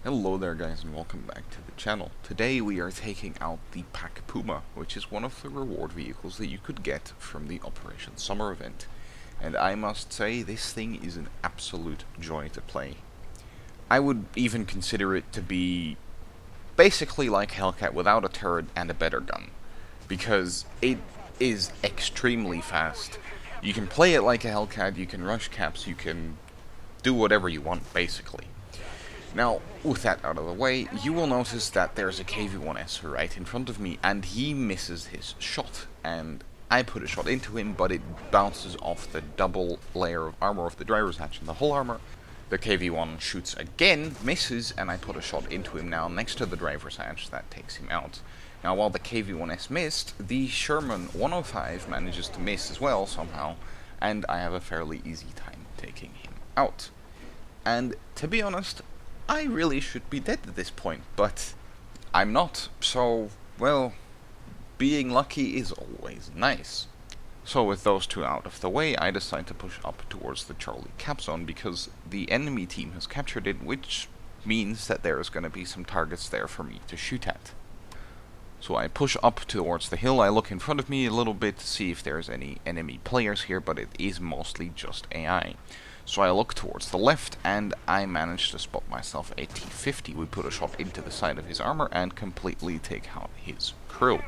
Hello there guys and welcome back to the channel. Today we are taking out the Puma, which is one of the reward vehicles that you could get from the Operation Summer event. And I must say, this thing is an absolute joy to play. I would even consider it to be basically like Hellcat without a turret and a better gun. Because it is extremely fast. You can play it like a Hellcat, you can rush caps, you can do whatever you want basically. Now, with that out of the way, you will notice that there's a KV-1S right in front of me, and he misses his shot. And I put a shot into him, but it bounces off the double layer of armor of the driver's hatch and the hull armor. The KV-1 shoots again, misses, and I put a shot into him now next to the driver's hatch. That takes him out. Now, while the KV-1S missed, the Sherman 105 manages to miss as well somehow, and I have a fairly easy time taking him out. And to be honest, I really should be dead at this point, but I'm not, so, well, being lucky is always nice. So with those two out of the way, I decide to push up towards the Charlie cap zone, because the enemy team has captured it, which means that there is going to be some targets there for me to shoot at. So I push up towards the hill, I look in front of me a little bit to see if there's any enemy players here, but it is mostly just AI. So I look towards the left, and I manage to spot myself a T-50. We put a shot into the side of his armor and completely take out his crew.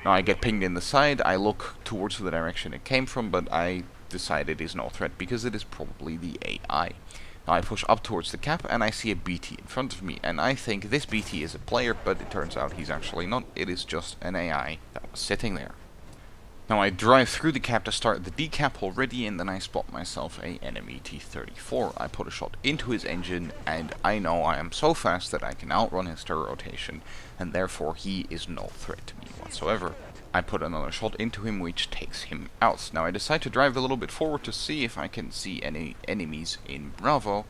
Now I get pinged in the side, I look towards the direction it came from, but I decide it is no threat because it is probably the AI. Now I push up towards the cap and I see a BT in front of me, and I think this BT is a player, but it turns out he's actually not. It is just an AI that was sitting there. Now I drive through the cap to start the decap already, and then I spot myself a enemy T-34. I put a shot into his engine, and I know I am so fast that I can outrun his turret rotation, and therefore he is no threat to me whatsoever. I put another shot into him, which takes him out. Now I decide to drive a little bit forward to see if I can see any enemies in Bravo,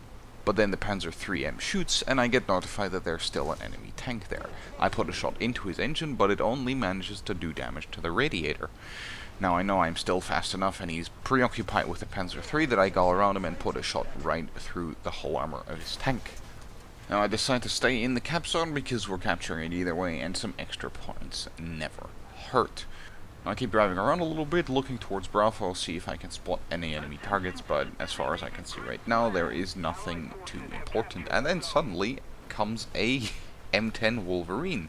but then the Panzer III M shoots, and I get notified that there's still an enemy tank there. I put a shot into his engine, but it only manages to do damage to the radiator. Now I know I'm still fast enough, and he's preoccupied with the Panzer III, that I go around him and put a shot right through the hull armor of his tank. Now I decide to stay in the cap zone because we're capturing it either way, and some extra points never hurt. I keep driving around a little bit, looking towards Bravo, see if I can spot any enemy targets, but as far as I can see right now, there is nothing too important. And then suddenly comes a M10 Wolverine.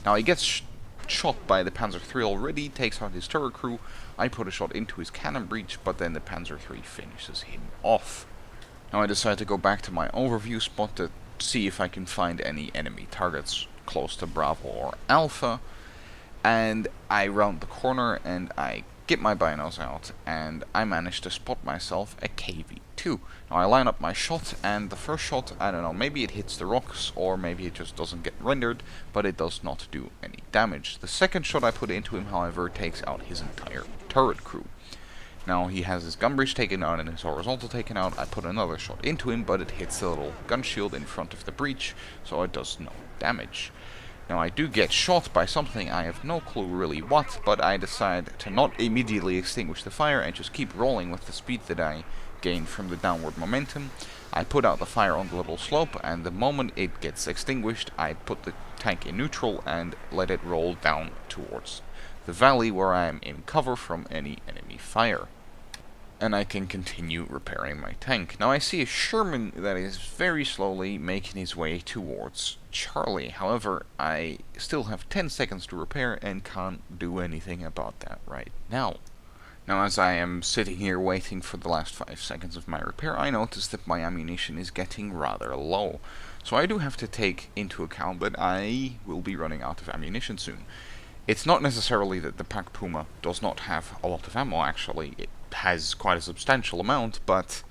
Now he gets shot by the Panzer III already, takes out his turret crew. I put a shot into his cannon breech, but then the Panzer III finishes him off. Now I decide to go back to my overview spot to see if I can find any enemy targets close to Bravo or Alpha. And I round the corner and I get my binos out, and I manage to spot myself a KV-2. Now I line up my shot, and the first shot, I don't know, maybe it hits the rocks, or maybe it just doesn't get rendered, but it does not do any damage. The second shot I put into him, however, takes out his entire turret crew. Now he has his gun breech taken out and his horizontal taken out. I put another shot into him, but it hits the little gun shield in front of the breech, so it does no damage. Now I do get shot by something, I have no clue really what, but I decide to not immediately extinguish the fire and just keep rolling with the speed that I gain from the downward momentum. I put out the fire on the little slope, and the moment it gets extinguished, I put the tank in neutral and let it roll down towards the valley where I am in cover from any enemy fire. And I can continue repairing my tank. Now I see a Sherman that is very slowly making his way towards Charlie. However, I still have 10 seconds to repair and can't do anything about that right now. Now as I am sitting here waiting for the last 5 seconds of my repair, I notice that my ammunition is getting rather low. So I do have to take into account that I will be running out of ammunition soon. It's not necessarily that the Puma does not have a lot of ammo, actually. It has quite a substantial amount, but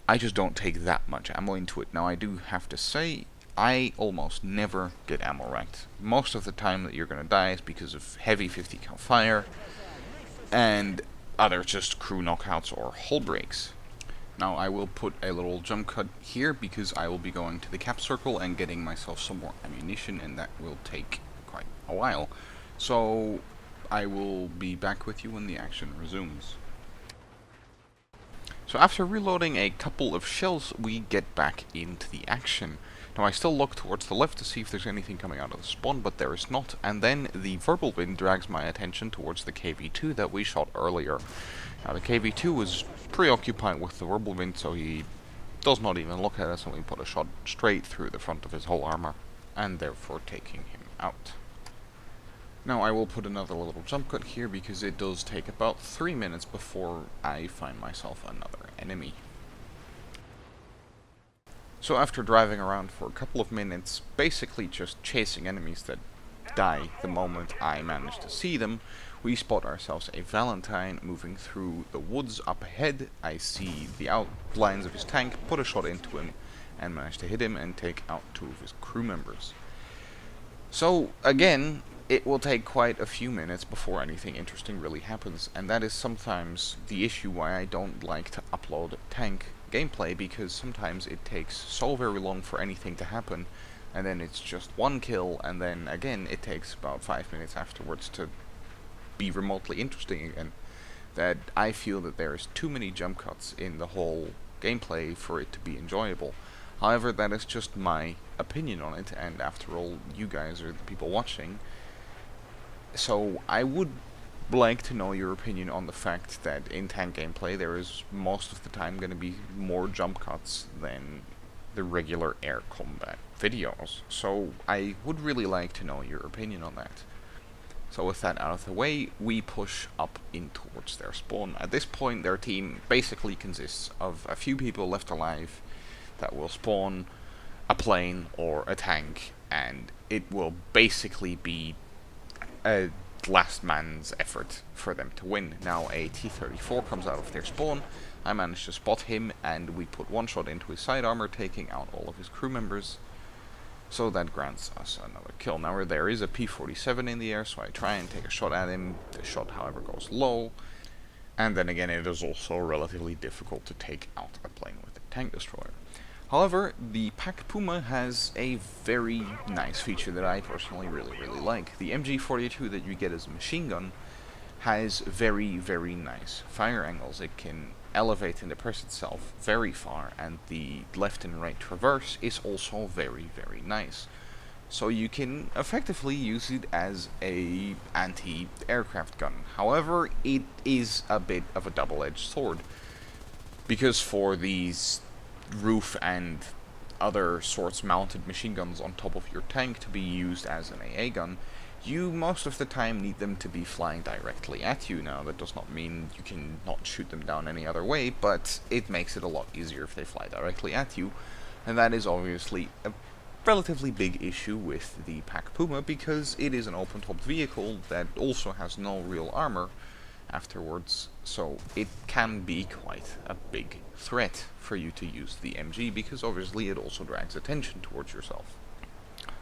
I just don't take that much ammo into it. Now I do have to say, I almost never get ammo ranked. Most of the time that you're going to die is because of heavy 50 cal fire, and other just crew knockouts or hull breaks. Now I will put a little jump cut here because I will be going to the cap circle and getting myself some more ammunition, and that will take quite a while. So I will be back with you when the action resumes. So after reloading a couple of shells, we get back into the action. Now I still look towards the left to see if there's anything coming out of the spawn, but there is not, and then the verbal wind drags my attention towards the KV2 that we shot earlier. Now the KV2 was preoccupied with the verbal wind, so he does not even look at us, and we put a shot straight through the front of his whole armor, and therefore taking him out. Now I will put another little jump cut here because it does take about 3 minutes before I find myself another enemy. So after driving around for a couple of minutes, basically just chasing enemies that die the moment I manage to see them, we spot ourselves a Valentine moving through the woods up ahead. I see the outlines of his tank, put a shot into him, and manage to hit him and take out 2 of his crew members. So again, it will take quite a few minutes before anything interesting really happens, and that is sometimes the issue why I don't like to upload tank gameplay, because sometimes it takes so very long for anything to happen, and then it's just one kill, and then again it takes about 5 minutes afterwards to be remotely interesting again, that I feel that there is too many jump cuts in the whole gameplay for it to be enjoyable. However, that is just my opinion on it, and after all, you guys are the people watching, so I would like to know your opinion on the fact that in tank gameplay there is most of the time going to be more jump cuts than the regular air combat videos. So I would really like to know your opinion on that. So with that out of the way, we push up in towards their spawn. At this point their team basically consists of a few people left alive that will spawn a plane or a tank, and it will basically be a last man's effort for them to win. Now a T-34 comes out of their spawn, I managed to spot him, and we put one shot into his side armor, taking out all of his crew members, so that grants us another kill. Now there is a P-47 in the air, so I try and take a shot at him. The shot however goes low, and then again it is also relatively difficult to take out a plane with a tank destroyer. However, the Puma has a very nice feature that I personally really like. The MG42 that you get as a machine gun has very nice fire angles. It can elevate and depress itself very far, and the left and right traverse is also very nice. So you can effectively use it as a anti-aircraft gun. However, it is a bit of a double-edged sword, because for these roof and other sorts mounted machine guns on top of your tank to be used as an AA gun, you most of the time need them to be flying directly at you. Now that does not mean you can not shoot them down any other way, but it makes it a lot easier if they fly directly at you, and that is obviously a relatively big issue with the Puma, because it is an open-topped vehicle that also has no real armor afterwards, so it can be quite a big threat for you to use the MG, because obviously it also drags attention towards yourself.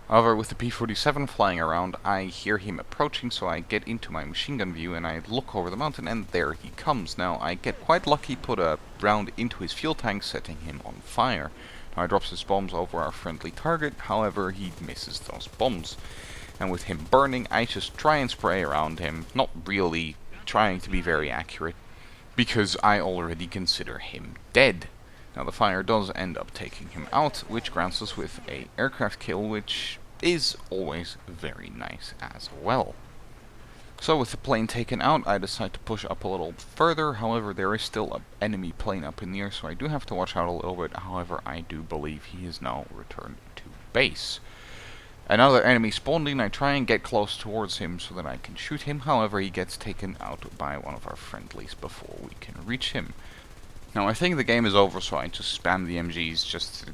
However, with the P-47 flying around, I hear him approaching, so I get into my machine gun view and I look over the mountain, and there he comes. Now I get quite lucky, put a round into his fuel tank, setting him on fire. Now he drops his bombs over our friendly target, however he misses those bombs, and with him burning I just try and spray around him, not really trying to be very accurate, because I already consider him dead. Now the fire does end up taking him out, which grants us with a aircraft kill, which is always very nice as well. So with the plane taken out, I decide to push up a little further. However, there is still an enemy plane up in the air, so I do have to watch out a little bit. However, I do believe he is now returned to base. Another enemy spawned in. I try and get close towards him so that I can shoot him. However, he gets taken out by one of our friendlies before we can reach him. Now I think the game is over, so I just spam the MGs just to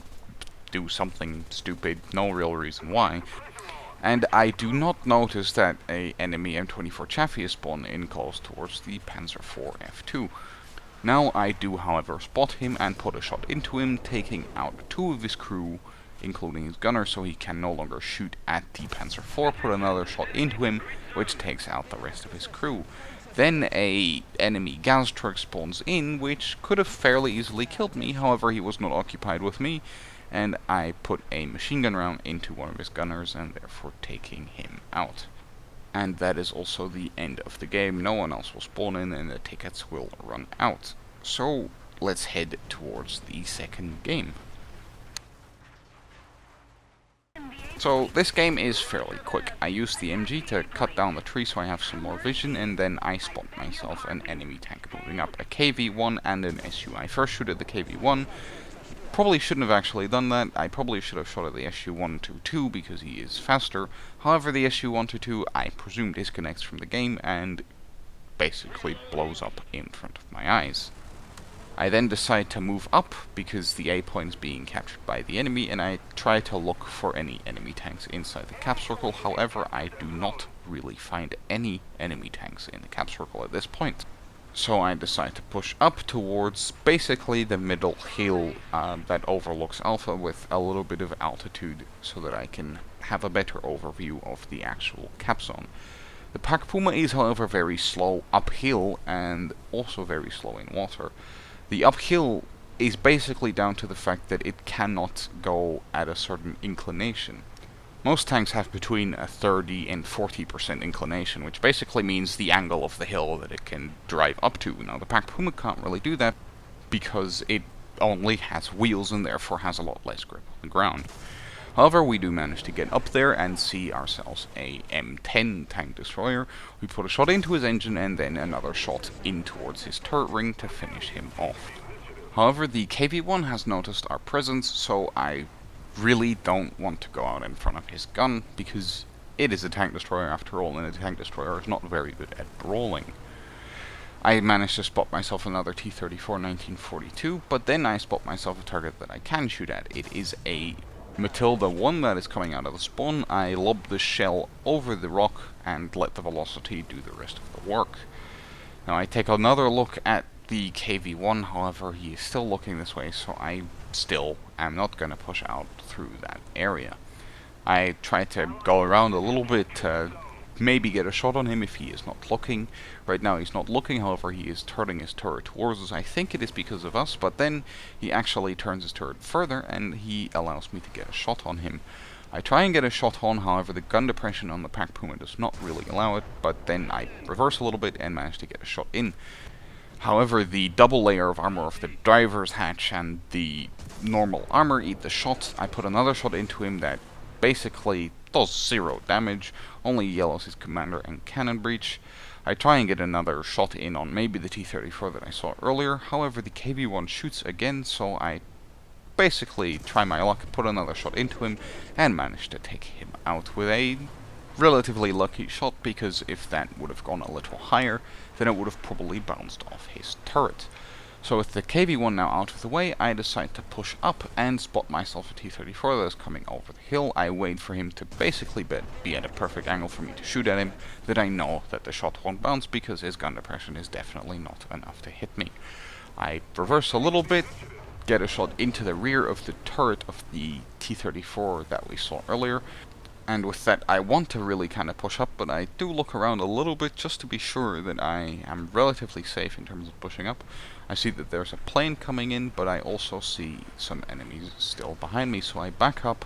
do something stupid, no real reason why. And I do not notice that a enemy M24 Chaffee is spawned in close towards the Panzer IV F2. Now I do, however, spot him and put a shot into him, taking out 2 of his crew, including his gunner, so he can no longer shoot at the Panzer IV. Put another shot into him, which takes out the rest of his crew. Then a enemy gas truck spawns in, which could have fairly easily killed me. However, he was not occupied with me, and I put a machine gun round into one of his gunners, and therefore taking him out. And that is also the end of the game. No one else will spawn in, and the tickets will run out. So let's head towards the second game. So this game is fairly quick. I use the MG to cut down the tree so I have some more vision, and then I spot myself an enemy tank moving up, a KV-1 and an SU. I first shoot at the KV-1. Probably shouldn't have actually done that. I probably should have shot at the SU-122 because he is faster. However, the SU-122 I presume disconnects from the game and basically blows up in front of my eyes. I then decide to move up because the A point is being captured by the enemy, and I try to look for any enemy tanks inside the cap circle. However, I do not really find any enemy tanks in the cap circle at this point. So I decide to push up towards basically the middle hill that overlooks Alpha with a little bit of altitude so that I can have a better overview of the actual cap zone. The Pak Puma is however very slow uphill and also very slow in water. The uphill is basically down to the fact that it cannot go at a certain inclination. Most tanks have between a 30 and 40% inclination, which basically means the angle of the hill that it can drive up to. Now, the Pak Puma can't really do that because it only has wheels and therefore has a lot less grip on the ground. However, we do manage to get up there and see ourselves a M10 tank destroyer. We put a shot into his engine and then another shot in towards his turret ring to finish him off. However, the KV-1 has noticed our presence, so I really don't want to go out in front of his gun because it is a tank destroyer after all, and a tank destroyer is not very good at brawling. I managed to spot myself another T-34 1942, but then I spot myself a target that I can shoot at. It is a Matilda 1 that is coming out of the spawn. I lob the shell over the rock and let the velocity do the rest of the work. Now I take another look at the KV-1, however he is still looking this way, so I still am not going to push out through that area. I try to go around a little bit to maybe get a shot on him if he is not looking. Right now he's not looking, however he is turning his turret towards us. I think it is because of us, but then he actually turns his turret further and he allows me to get a shot on him. I try and get a shot on, however the gun depression on the Pak Puma does not really allow it, but then I reverse a little bit and manage to get a shot in. However, the double layer of armor of the driver's hatch and the normal armor eat the shot. I put another shot into him that basically does 0 damage, only yellows his commander and cannon breach. I try and get another shot in on maybe the T-34 that I saw earlier, however the KV-1 shoots again, so I basically try my luck, put another shot into him, and manage to take him out with a relatively lucky shot, because if that would have gone a little higher, then it would have probably bounced off his turret. So with the KV-1 now out of the way, I decide to push up and spot myself a T-34 that is coming over the hill. I wait for him to basically be at a perfect angle for me to shoot at him, that I know that the shot won't bounce because his gun depression is definitely not enough to hit me. I reverse a little bit, get a shot into the rear of the turret of the T-34 that we saw earlier, and with that I want to really kind of push up, but I do look around a little bit just to be sure that I am relatively safe in terms of pushing up. I see that there's a plane coming in, but I also see some enemies still behind me, so I back up,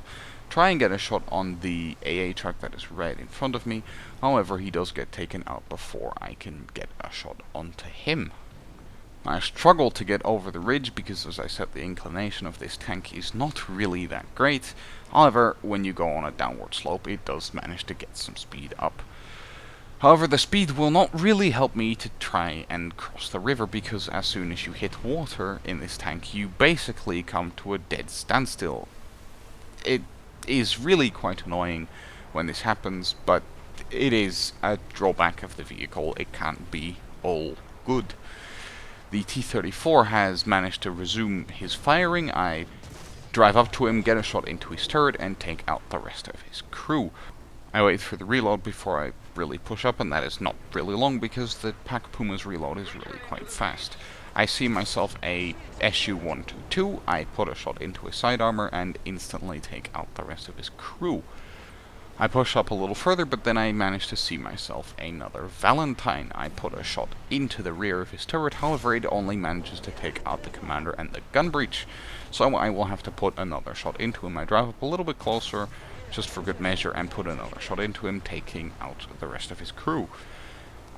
try and get a shot on the AA truck that is right in front of me. However, he does get taken out before I can get a shot onto him. I struggle to get over the ridge because, as I said, the inclination of this tank is not really that great. However, when you go on a downward slope, it does manage to get some speed up. However, the speed will not really help me to try and cross the river, because as soon as you hit water in this tank, you basically come to a dead standstill. It is really quite annoying when this happens, but it is a drawback of the vehicle. It can't be all good. The T-34 has managed to resume his firing. I drive up to him, get a shot into his turret, and take out the rest of his crew. I wait for the reload before I really push up, and that is not really long because the Pak Puma's reload is really quite fast. I see myself a SU-122, I put a shot into his side armor and instantly take out the rest of his crew. I push up a little further, but then I manage to see myself another Valentine. I put a shot into the rear of his turret, however it only manages to take out the commander and the gun breach. So I will have to put another shot into him. I drive up a little bit closer, just for good measure, and put another shot into him, taking out the rest of his crew.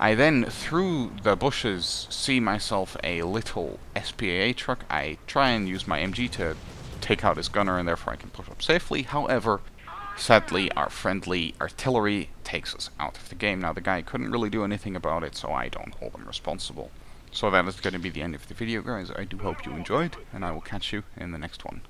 I then, through the bushes, see myself a little SPAA truck. I try and use my MG to take out his gunner, and therefore I can push up safely. However, sadly, our friendly artillery takes us out of the game. Now, the guy couldn't really do anything about it, so I don't hold him responsible. So that is going to be the end of the video, guys. I do hope you enjoyed, and I will catch you in the next one.